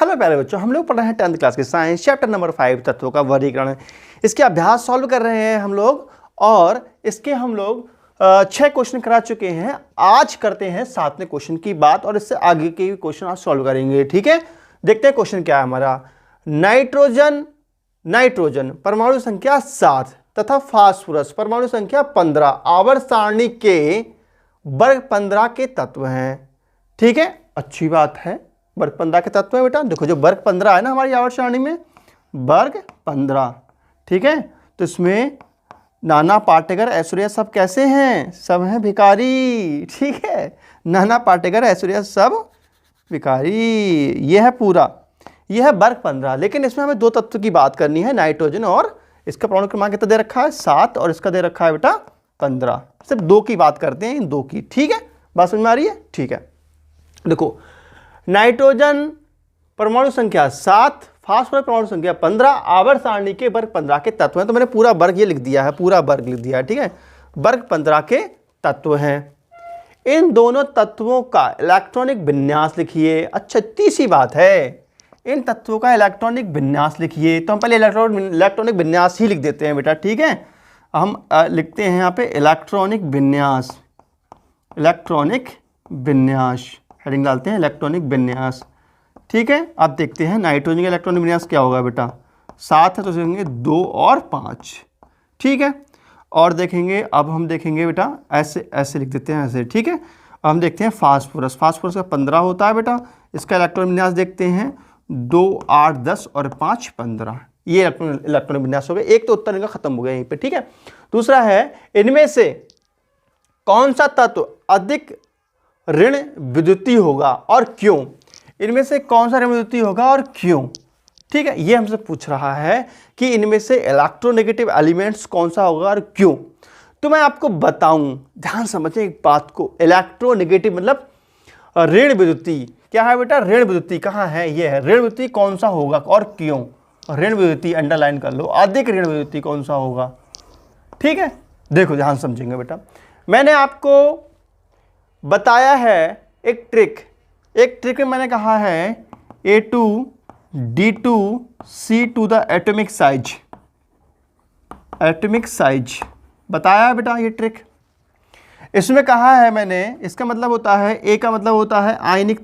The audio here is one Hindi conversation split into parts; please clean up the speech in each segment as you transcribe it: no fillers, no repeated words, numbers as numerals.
हेलो प्यारे बच्चों, हम लोग पढ़ रहे हैं 10th क्लास के साइंस चैप्टर नंबर 5 तत्वों का वर्गीकरण। इसके अभ्यास सॉल्व कर रहे हैं हम लोग और इसके हम लोग 6 क्वेश्चन करा चुके हैं। आज करते हैं 7वें क्वेश्चन की बात और इससे आगे के भी क्वेश्चन आज सॉल्व करेंगे। ठीक है, देखते हैं क्वेश्चन क्या है हमारा। नाइट्रोजन परमाणु संख्या 7 तथा फास्फोरस परमाणु संख्या 15 आवर्त सारणी के वर्ग 15 के तत्व हैं। ठीक है, अच्छी बात है, वर्ग 15 के तत्व है बेटा। देखो जो वर्ग 15 है ना हमारी आवर्त सारणी में, वर्ग 15, ठीक है। तो इसमें नाना पाटेकर ऐश्वर्या सब कैसे हैं? सब हैं भिखारी। ठीक है, नाना पाटेकर ऐश्वर्या सब भिखारी। यह है पूरा, यह है वर्ग 15। लेकिन इसमें हमें दो तत्व की बात करनी है, नाइट्रोजन और इसका परमाणु क्रमांक कितना दे रखा है 7 और इसका दे रखा है बेटा 15। सिर्फ दो की बात करते हैं, इन दो की। ठीक है, बात समझ में आ रही है? ठीक है, देखो नाइट्रोजन परमाणु संख्या 7, फास्फोरस परमाणु संख्या 15 आवर्त सारणी के वर्ग 15 के तत्व हैं। तो मैंने पूरा वर्ग ये लिख दिया है, पूरा वर्ग लिख दिया है। ठीक है, वर्ग 15 के तत्व हैं। इन दोनों तत्वों का इलेक्ट्रॉनिक विन्यास लिखिए। अच्छा, तीसरी बात है, इन तत्वों का इलेक्ट्रॉनिक विन्यास लिखिए। तो हम पहले इलेक्ट्रॉनिक विन्यास ही लिख देते हैं बेटा। ठीक है, हम लिखते हैं यहाँ पे इलेक्ट्रॉनिक विन्यास। इलेक्ट्रॉनिक विन्यास हेडिंग डालते हैं, इलेक्ट्रॉनिक विन्यास। ठीक है, अब देखते हैं नाइट्रोजन का इलेक्ट्रॉनिक विन्यास क्या होगा बेटा। 7 है तो देखेंगे 2 और 5। ठीक है, और देखेंगे, अब हम देखेंगे बेटा ऐसे ऐसे लिख देते हैं ऐसे। ठीक है, अब हम देखते हैं फास्फोरस। फास्फोरस का 15 होता है बेटा। इसका इलेक्ट्रॉनिक विन्यास देखते हैं, 2 8 10 और 5 15। ये इलेक्ट्रॉनिक विन्यास हो गया। एक तो उत्तर इनका खत्म हो गया यहीं पे। ठीक है, दूसरा है, इनमें से कौन सा तत्व अधिक ऋण विद्युतीय होगा और क्यों? इनमें से कौन सा ऋण विद्युतीय होगा और क्यों? ठीक है, ये हमसे पूछ रहा है कि इनमें से इलेक्ट्रोनेगेटिव एलिमेंट्स कौन सा होगा और क्यों। तो मैं आपको बताऊं, ध्यान समझें एक बात को। इलेक्ट्रोनेगेटिव मतलब ऋण विद्युतीय। क्या है बेटा? ऋण विद्युतीय। कहाँ है? ये है ऋण विद्युतीय। कौन सा होगा और क्यों? ऋण विद्युतीय अंडरलाइन कर लो, अधिक ऋण विद्युतीय कौन सा होगा। ठीक है, देखो ध्यान समझेंगे बेटा। मैंने आपको बताया है एक ट्रिक में मैंने कहा है A2 D2 C2 the atomic size बताया है बेटा ये ट्रिक। इसमें कहा है मैंने, इसका मतलब होता है, A का मतलब होता है आयनिक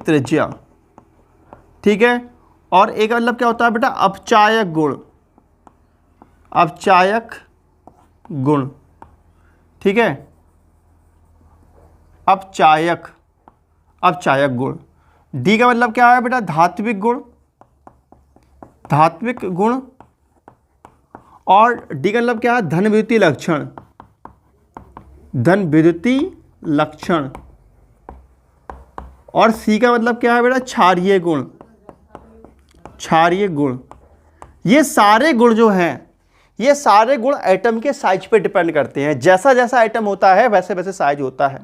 त्रिज्या। ठीक है, और A का मतलब क्या होता है बेटा? अपचायक गुण। ठीक है, अपचायक गुण। डी का मतलब क्या है बेटा? धात्विक गुण। और डी का मतलब क्या है? धन विद्युतीय लक्षण। और सी का मतलब क्या है बेटा? क्षारीय गुण। ये सारे गुण जो हैं, ये सारे गुण एटम के साइज पे डिपेंड करते हैं। जैसा जैसा एटम होता है वैसे वैसे साइज होता है।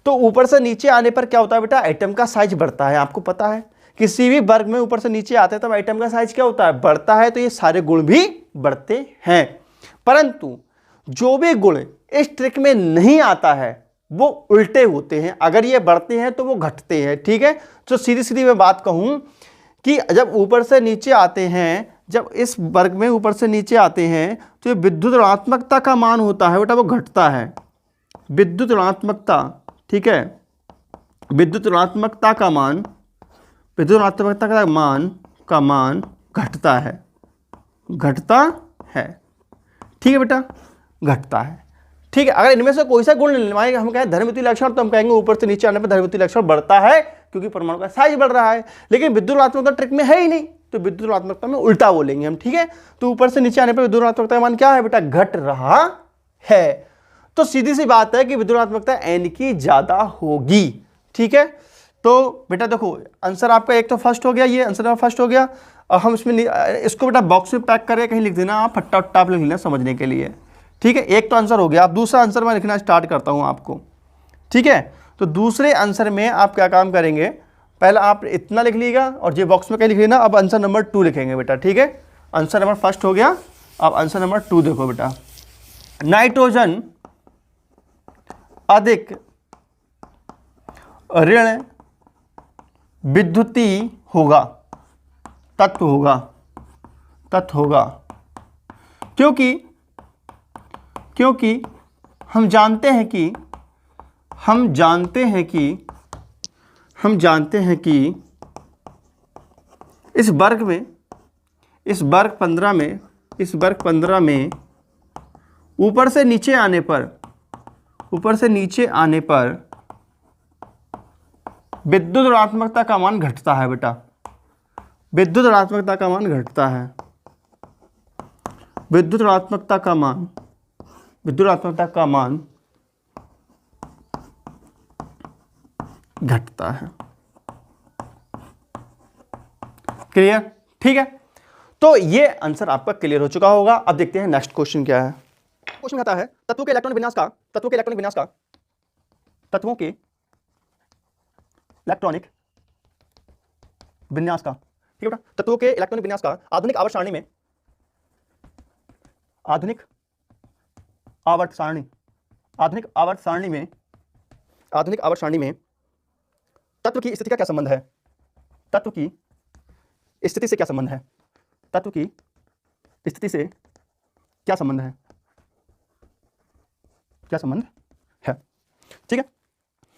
तो ऊपर से नीचे आने पर क्या होता है बेटा? एटम का साइज बढ़ता है। आपको पता है किसी भी वर्ग में ऊपर से नीचे आते हैं तब एटम का साइज क्या होता है? बढ़ता है। तो ये सारे गुण भी बढ़ते हैं। परंतु जो भी गुण इस ट्रिक में नहीं आता है वो उल्टे होते हैं। अगर ये बढ़ते हैं तो वो घटते हैं। ठीक है, तो सीधी सीधी मैं बात कहूं कि जब ऊपर से नीचे आते हैं, जब इस वर्ग में ऊपर से नीचे आते हैं तो ये विद्युत ऋणात्मकता का मान होता है बेटा, वो घटता है। विद्युत ऋणात्मकता, ठीक है, विद्युत ऋणात्मकता का मान घटता है। ठीक है बेटा, घटता है। ठीक है, अगर इनमें से कोई सा गुण निभाएंगे, हम कहें धन विद्युतीय लक्षण, तो हम कहेंगे ऊपर से नीचे आने पर धन विद्युतीय लक्षण बढ़ता है क्योंकि परमाणु का साइज बढ़ रहा है। लेकिन विद्युत ऋणात्मकता ट्रिक में है ही नहीं, तो विद्युत ऋणात्मकता में उल्टा बोलेंगे हम। ठीक है, तो ऊपर से नीचे आने पर विद्युत ऋणात्मकता का मान क्या है बेटा? घट रहा है। तो सीधी सी बात है कि विद्युत ऋणात्मकता n की ज्यादा होगी। ठीक है, तो बेटा देखो आंसर आपका एक तो फर्स्ट हो गया, ये आंसर फर्स्ट हो गया। और हम इसमें इसको बेटा बॉक्स में पैक करके कहीं लिख देना, आप फट्टा उट्टा लिख लेना समझने के लिए। ठीक है, एक तो आंसर हो गया। अब दूसरा आंसर मैं लिखना स्टार्ट करता हूं आपको। ठीक है, तो दूसरे आंसर में आप क्या काम करेंगे, पहले आप इतना लिख लीजिएगा और ये बॉक्स में कहीं लिख लेना। अब आंसर नंबर 2 लिखेंगे बेटा। ठीक है, आंसर नंबर फर्स्ट हो गया, अब आंसर नंबर 2 देखो बेटा। नाइट्रोजन अधिक ऋण विद्युतीय होगा, तत्व होगा, क्योंकि हम जानते हैं कि इस वर्ग 15 में ऊपर से नीचे आने पर विद्युत ऋणात्मकता का मान घटता है बेटा, विद्युत ऋणात्मकता का मान घटता है, विद्युत ऋणात्मकता का मान घटता है। क्लियर? ठीक है, तो ये आंसर आपका क्लियर हो चुका होगा। अब देखते हैं नेक्स्ट क्वेश्चन क्या है। क्वेश्चन आता है तत्वों के इलेक्ट्रॉनिक विन्यास का, तत्वों के इलेक्ट्रॉनिक विन्यास का, ठीक है बेटा, तत्वों के इलेक्ट्रॉनिक विन्यास का आधुनिक आवर्त सारणी में तत्व की स्थिति का क्या संबंध है? तत्व की स्थिति से क्या संबंध है? क्या संबंध है? ठीक है,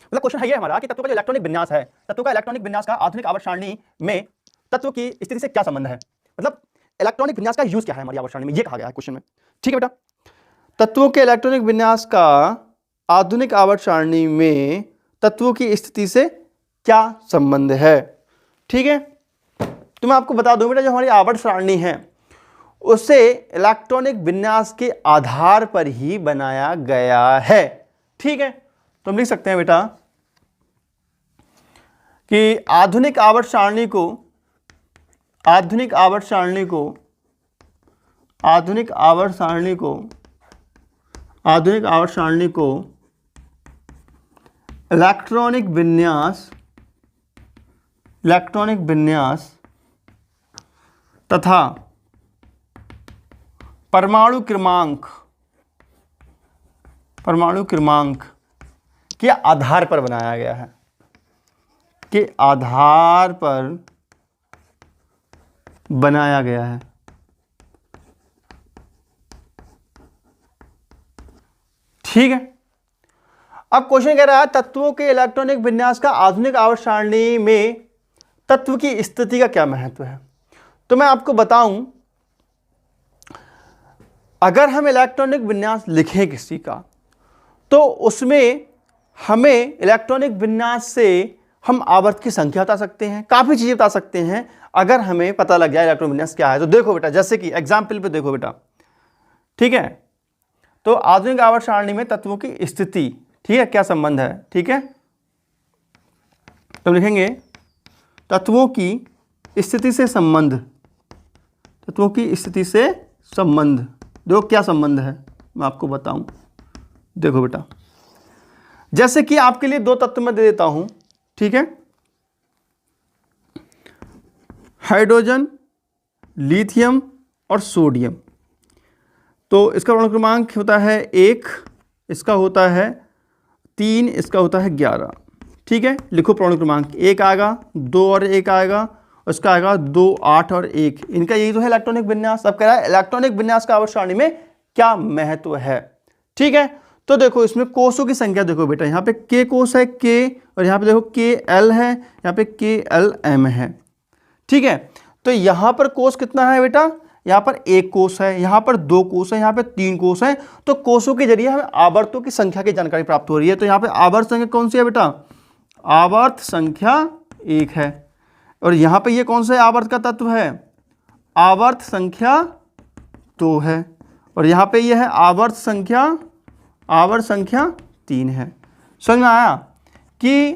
मतलब क्वेश्चन है ये हमारा कि तत्व का जो इलेक्ट्रॉनिक विन्यास है, तत्व का इलेक्ट्रॉनिक विन्यास का आधुनिक आवर्त सारणी में तत्व की स्थिति से क्या संबंध है, मतलब इलेक्ट्रॉनिक विन्यास का यूज क्या है हमारी आवर्त सारणी में, ये कहा गया है क्वेश्चन में। ठीक है बेटा, तत्वों के इलेक्ट्रॉनिक विन्यास का आधुनिक आवर्त सारणी में तत्वों की स्थिति से क्या संबंध है। ठीक है, तो मैं आपको बता दूं बेटा, जो हमारी आवर्त सारणी है उसे इलेक्ट्रॉनिक विन्यास के आधार पर ही बनाया गया है। ठीक है, तो हम लिख सकते हैं बेटा कि आधुनिक आवर्त सारणी को इलेक्ट्रॉनिक विन्यास तथा परमाणु क्रमांक के आधार पर बनाया गया है, ठीक है। अब क्वेश्चन कह रहा है तत्वों के इलेक्ट्रॉनिक विन्यास का आधुनिक आवर्त सारणी में तत्व की स्थिति का क्या महत्व है। तो मैं आपको बताऊं, अगर हम इलेक्ट्रॉनिक विन्यास लिखें किसी का, तो उसमें हमें इलेक्ट्रॉनिक विन्यास से हम आवर्त की संख्या बता सकते हैं, काफ़ी चीज़ें बता सकते हैं अगर हमें पता लग जाए इलेक्ट्रॉनिक विन्यास क्या है। तो देखो बेटा, जैसे कि एग्जाम्पल पे देखो बेटा, ठीक है, तो आधुनिक आवर्त सारणी में तत्वों की स्थिति, ठीक है, क्या संबंध है। ठीक है, तो लिखेंगे तत्वों की स्थिति से संबंध, देखो क्या संबंध है मैं आपको बताऊं। देखो बेटा, जैसे कि आपके लिए दो तत्व मैं दे देता हूं, ठीक है, हाइड्रोजन, लिथियम और सोडियम। तो इसका परमाणु क्रमांक होता है 1, इसका होता है 3, इसका होता है 11। ठीक है, लिखो परमाणु क्रमांक, 1 आएगा, 2 और 1 आएगा, उसका आएगा 2, 8 और 1। इनका यही तो है इलेक्ट्रॉनिक विन्यास। अब कह रहा है इलेक्ट्रॉनिक विन्यास का आवर्त सारणी में क्या महत्व है। ठीक है, तो देखो इसमें कोषों की संख्या देखो बेटा, यहाँ पे K कोष है, K, और यहाँ पे देखो KL है, यहाँ पे KLM है। ठीक है, तो यहाँ पर कोष कितना है बेटा, यहाँ पर 1 कोष है, यहाँ पर 2 कोष है, यहाँ पे 3 कोष है। तो कोषों के जरिए हमें आवर्तों की संख्या की जानकारी प्राप्त हो रही है। तो यहाँ पे आवर्त संख्या कौन सी है बेटा, आवर्त संख्या 1 है। और यहाँ पे ये कौन सा आवर्त का तत्व है, आवर्त संख्या 2 है। और यहाँ पे ये है आवर्त संख्या 3 है। समझ में आया कि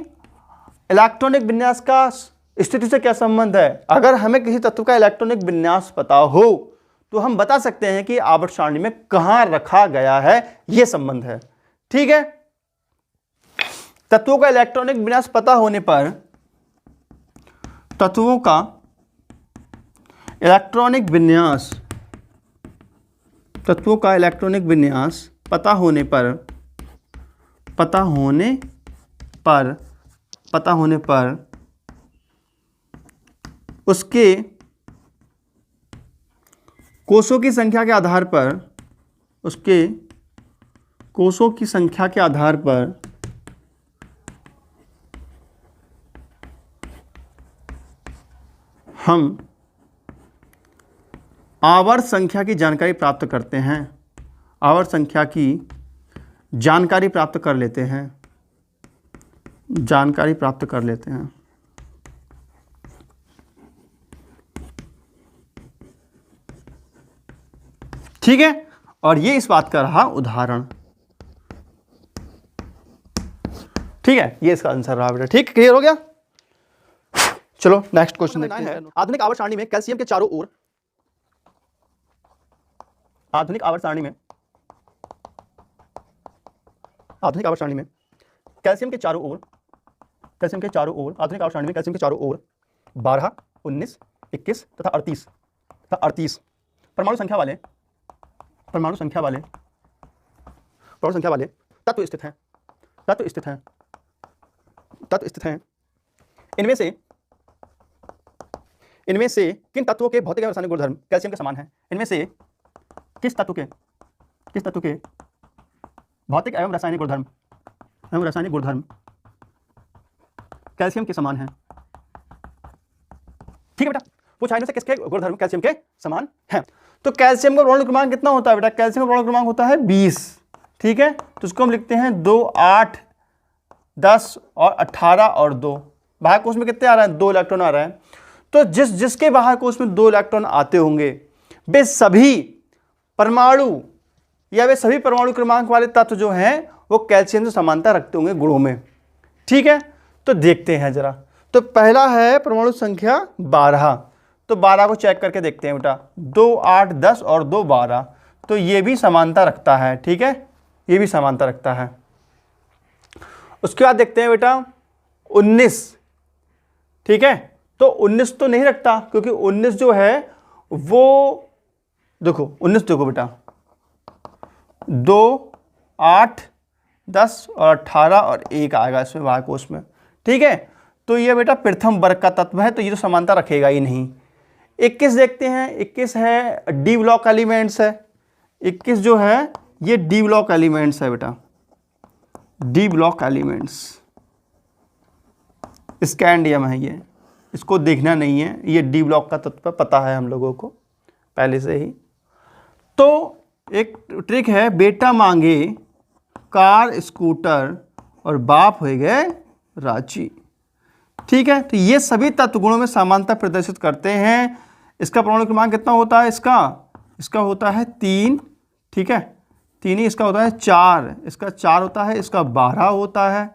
इलेक्ट्रॉनिक विन्यास का स्थिति से क्या संबंध है। अगर हमें किसी तत्व का इलेक्ट्रॉनिक विन्यास पता हो तो हम बता सकते हैं कि आवर्त सारणी में कहां रखा गया है, यह संबंध है। ठीक है, तत्वों का इलेक्ट्रॉनिक विन्यास पता होने पर तत्वों का इलेक्ट्रॉनिक विन्यास पता होने पर पता होने पर उसके कोषों की संख्या के आधार पर, उसके कोषों की संख्या के आधार पर हम आवर्त संख्या की जानकारी प्राप्त करते हैं, आवर्त संख्या की जानकारी प्राप्त कर लेते हैं, जानकारी प्राप्त कर लेते हैं। ठीक है, और ये इस बात का रहा उदाहरण। ठीक है, ये इसका आंसर रहा बेटा। ठीक, क्लियर हो गया। चलो नेक्स्ट क्वेश्चन देखते हैं। आधुनिक आवर्त सारणी में कैल्शियम के चारों ओर, आधुनिक आवर्त सारणी में, आधुनिक आवर्त सारणी में कैल्शियम के चारों ओर, कैल्शियम के चारों ओर, आधुनिक आवर्त सारणी में कैल्शियम के चारों ओर 12, 19, 21 तथा 38 परमाणु संख्या वाले, परमाणु संख्या वाले, परमाणु संख्या वाले तत्व स्थित हैं, तत्व स्थित हैं, तत्व स्थित हैं। इनमें से किन तत्वों के भौतिक एवं रासायनिक गुणधर्म कैल्शियम के समान हैं? इनमें से किस तत्व के भौतिक एवं रासायनिक गुणधर्म, एवं रासायनिक गुणधर्म कैल्शियम के समान हैं? ठीक है बेटा, पूछा इनमें से किसके गुणधर्म कैल्शियम के समान हैं? तो कैल्शियम का परमाणु क्रमांक कितना होता है बेटा? कैल्शियम का परमाणु क्रमांक होता है 20। ठीक है, तो इसको हम लिखते हैं 2, 8, 10 और 18 और 2। बाह्य कोश में कितने आ रहे हैं? 2 इलेक्ट्रॉन आ रहे हैं। तो जिसके बाह्य कोश में 2 इलेक्ट्रॉन आते होंगे वे सभी परमाणु या वे सभी परमाणु क्रमांक वाले तत्व जो हैं वो कैल्शियम से समानता रखते होंगे गुणों में। ठीक है, तो देखते हैं जरा। तो पहला है परमाणु संख्या 12, तो 12 को चेक करके देखते हैं बेटा। 2, 8, 10 और 2, 12, तो ये भी समानता रखता है। ठीक है, ये भी समानता रखता है। उसके बाद देखते हैं बेटा 19। ठीक है, तो 19 तो नहीं रखता, क्योंकि 19 जो है वो देखो 19 देखो बेटा 2, 8, 10 और 18 और 1 आएगा इसमें बाह्य कोश में। ठीक है, तो ये बेटा प्रथम वर्ग का तत्व है, तो ये तो समानता रखेगा ही नहीं। 21 देखते हैं। 21 है डी ब्लॉक एलिमेंट्स है। 21 जो है ये डी ब्लॉक एलिमेंट्स है बेटा, डी ब्लॉक एलिमेंट्स, स्कैंडियम है ये, इसको देखना नहीं है, ये डी ब्लॉक का तत्व पता है हम लोगों को पहले से ही। तो एक ट्रिक है, बेटा मांगे कार स्कूटर और बाप हो गए रांची। ठीक है, तो ये सभी तत्व गुणों में समानता प्रदर्शित करते हैं। इसका परमाणु क्रमांक कितना होता है? इसका होता है 3। ठीक है, 3 ही, इसका होता है 4, इसका 4 होता है, इसका 12 होता है।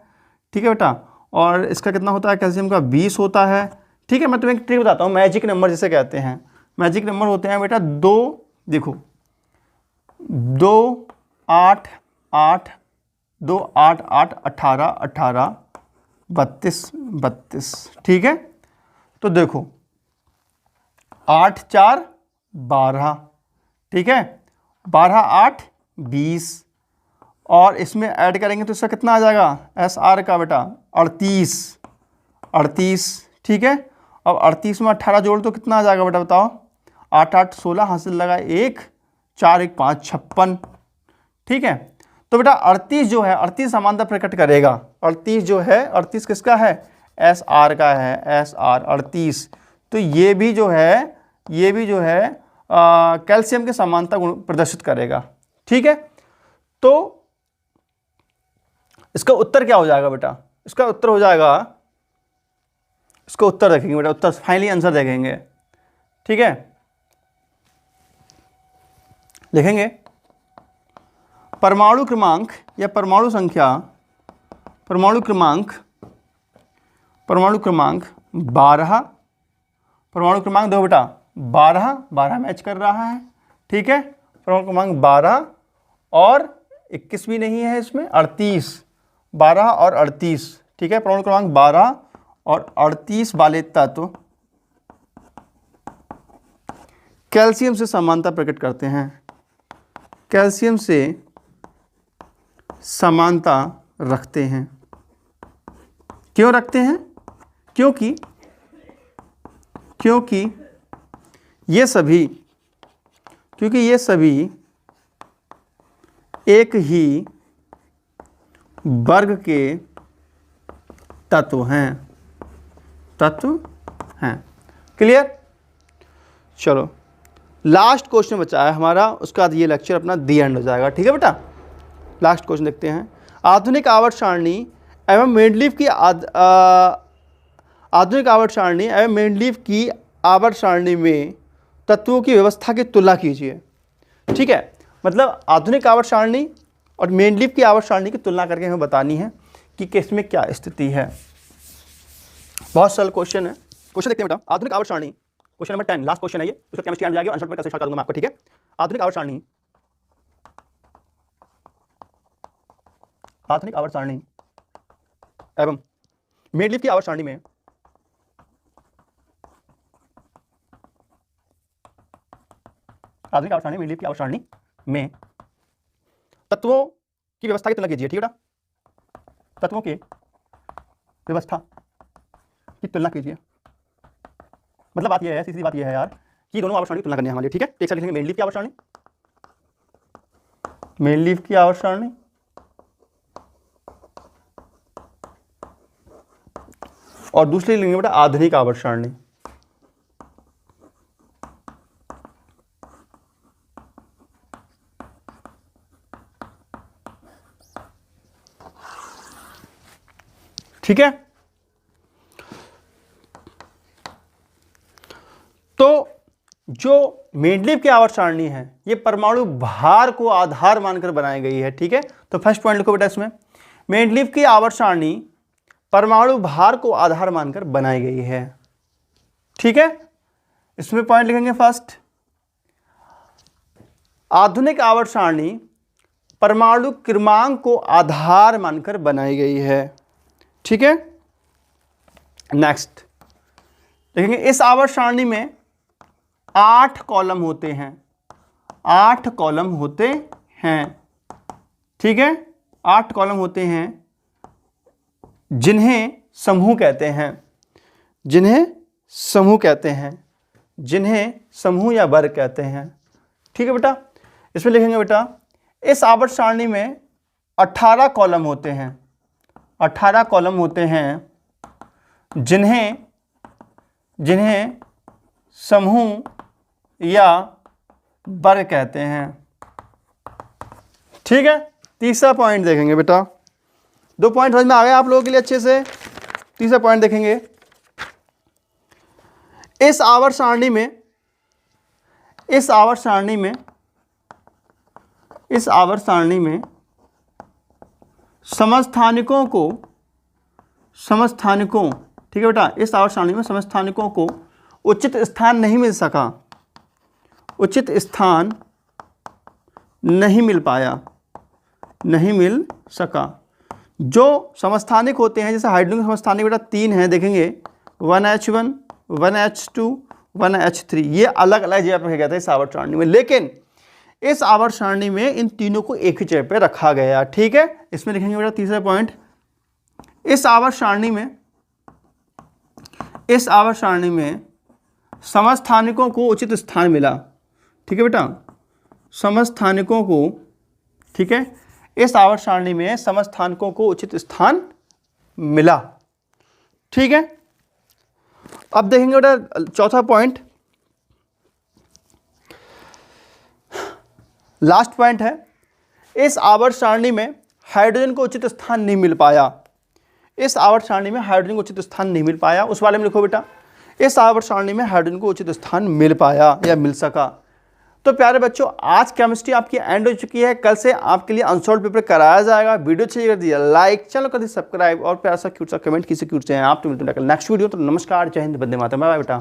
ठीक है बेटा, और इसका कितना होता है? कैल्शियम का 20 होता है। ठीक है, मैं तुम्हें एक ट्रिक बताता हूँ, मैजिक नंबर जिसे कहते हैं। मैजिक नंबर होते हैं बेटा 2, देखो 2, 8, 8, 2, 8, 8, 18, 18, 32, 32। ठीक है, तो देखो 8, 4, 12। ठीक है, 12, 8, 20, और इसमें ऐड करेंगे तो इसका कितना आ जाएगा? एस आर का बेटा 38। ठीक है, अब 38 में 18 जोड़ तो कितना आ जाएगा बेटा बताओ? 8, 8, 16, हासिल लगा 1, 4, 1, 5, 56। ठीक है, तो बेटा 38 जो है 38 समानता प्रकट करेगा। 38 जो है 38 किसका है? एस आर का है, एस आर 38। तो ये भी जो है कैल्शियम के समानता गुण प्रदर्शित करेगा। ठीक है, तो इसका उत्तर क्या हो जाएगा बेटा? इसका उत्तर हो जाएगा, इसको उत्तर देखेंगे बेटा, उत्तर फाइनली आंसर देखेंगे। ठीक है, लिखेंगे परमाणु क्रमांक या परमाणु संख्या, परमाणु क्रमांक 12, परमाणु क्रमांक दो बेटा 12 मैच कर रहा है। ठीक है, परमाणु क्रमांक 12 और 21 भी नहीं है इसमें, 38, 12 और 38। ठीक है, परमाणु क्रमांक 12 और 38 वाले तत्व कैल्शियम से समानता प्रकट करते हैं, कैल्शियम से समानता रखते हैं। क्यों रखते हैं? क्योंकि ये सभी एक ही वर्ग के तत्व हैं। क्लियर? चलो लास्ट क्वेश्चन बचा है हमारा, उसके बाद ये लेक्चर अपना दी एंड हो जाएगा। ठीक है बेटा, लास्ट क्वेश्चन देखते हैं। आधुनिक आवर्त सारणी एवं मेंडलीव की आवर्त सारणी में तत्वों की व्यवस्था की तुलना कीजिए। ठीक है, मतलब आधुनिक आवर्त सारणी और मेंडलीव की आवर्त सारणी की तुलना करके हमें बतानी है कि किसमें क्या स्थिति है। बहुत सरल क्वेश्चन है। क्वेश्चन देखते हैं बेटा। आधुनिक आवर्त सारणी, क्वेश्चन नंबर 10, लास्ट क्वेश्चन है ये, उसका केमिस्ट्री आने जाएगा, आंसर में कैसे शॉर्ट कर दूंगा मैं आपको। ठीक है, आधुनिक आवर्त सारणी एवं मेंडलीव की आवर्त सारणी में मेंडलीव की आवर्त सारणी में तत्वों की व्यवस्था की तुलना कीजिए। ठीक है बेटा, तत्वों की व्यवस्था की तुलना कीजिए। मतलब बात यह है, सीधी बात यह है यार कि दोनों आवर्त सारणी की तुलना करनी है हमारे लिए। ठीक है, एक साथ लिखेंगे मेंडलीव की आवर्त सारणी, और दूसरी लिखेंगे बेटा आधुनिक आवर्त सारणी। ठीक है, तो जो मेंडलीव की आवर्त सारणी है ये परमाणु भार को आधार मानकर बनाई गई है। ठीक है, तो फर्स्ट पॉइंट लिखो बेटा इसमें, मेंडलीव की आवर्त सारणी परमाणु भार को आधार मानकर बनाई गई है। ठीक है, इसमें पॉइंट लिखेंगे फर्स्ट, आधुनिक आवर्त सारणी परमाणु क्रमांक को आधार मानकर बनाई गई है। ठीक है, नेक्स्ट देखेंगे इस आवर्त सारणी में 8 कॉलम होते हैं। 8 कॉलम होते हैं। ठीक है, 8 कॉलम होते हैं जिन्हें समूह कहते हैं। जिन्हें समूह या वर्ग कहते हैं। ठीक है बेटा, इसमें लिखेंगे बेटा इस आवर्त सारणी में 18 कॉलम होते हैं। 18 कॉलम होते हैं जिन्हें समूह या वर्ग कहते हैं। ठीक है, तीसरा पॉइंट देखेंगे बेटा, 2 पॉइंट समझ में आ गए आप लोगों के लिए अच्छे से। तीसरा पॉइंट देखेंगे, इस आवर्त सारणी में समस्थानिकों ठीक है बेटा, इस आवर्त सारणी में समस्थानिकों को उचित स्थान नहीं मिल सका। उचित स्थान नहीं मिल सका। जो समस्थानिक होते हैं, जैसे हाइड्रोजन के समस्थानिक बेटा 3 हैं, देखेंगे 1H1, 1H2, 1H3, ये अलग अलग जगह पर रखा गया था इस आवर्त सारणी में, लेकिन इस आवर्त सारणी में इन तीनों को एक ही जगह पर रखा गया। ठीक है, इसमें लिखेंगे बेटा तीसरा पॉइंट, इस आवर्त सारणी में समस्थानिकों को उचित स्थान मिला। ठीक है बेटा, समस्थानिकों को, ठीक है, इस आवर्त सारणी में समस्थानिकों को उचित स्थान मिला। ठीक है, अब देखेंगे बेटा चौथा पॉइंट, लास्ट पॉइंट है, इस आवर्त सारणी में हाइड्रोजन को उचित स्थान नहीं मिल पाया। इस आवर्त सारणी में हाइड्रोजन को उचित स्थान नहीं मिल पाया, उस वाले में लिखो बेटा इस आवर्त सारणी में हाइड्रोजन को उचित स्थान मिल पाया या मिल सका। तो प्यारे बच्चों, आज केमिस्ट्री आपकी एंड हो चुकी है। कल से आपके लिए अनसॉल्व पेपर कराया जाएगा। वीडियो अच्छी कर दिया लाइक, चैनल कर दिया सब्सक्राइब, और प्यारा सा क्यूट सा कमेंट किसी क्यूट से हैं आप। तो मिलते हैं नेक्स्ट वीडियो। तो नमस्कार, जय हिंद, वंदे मातरम, बाय बेटा।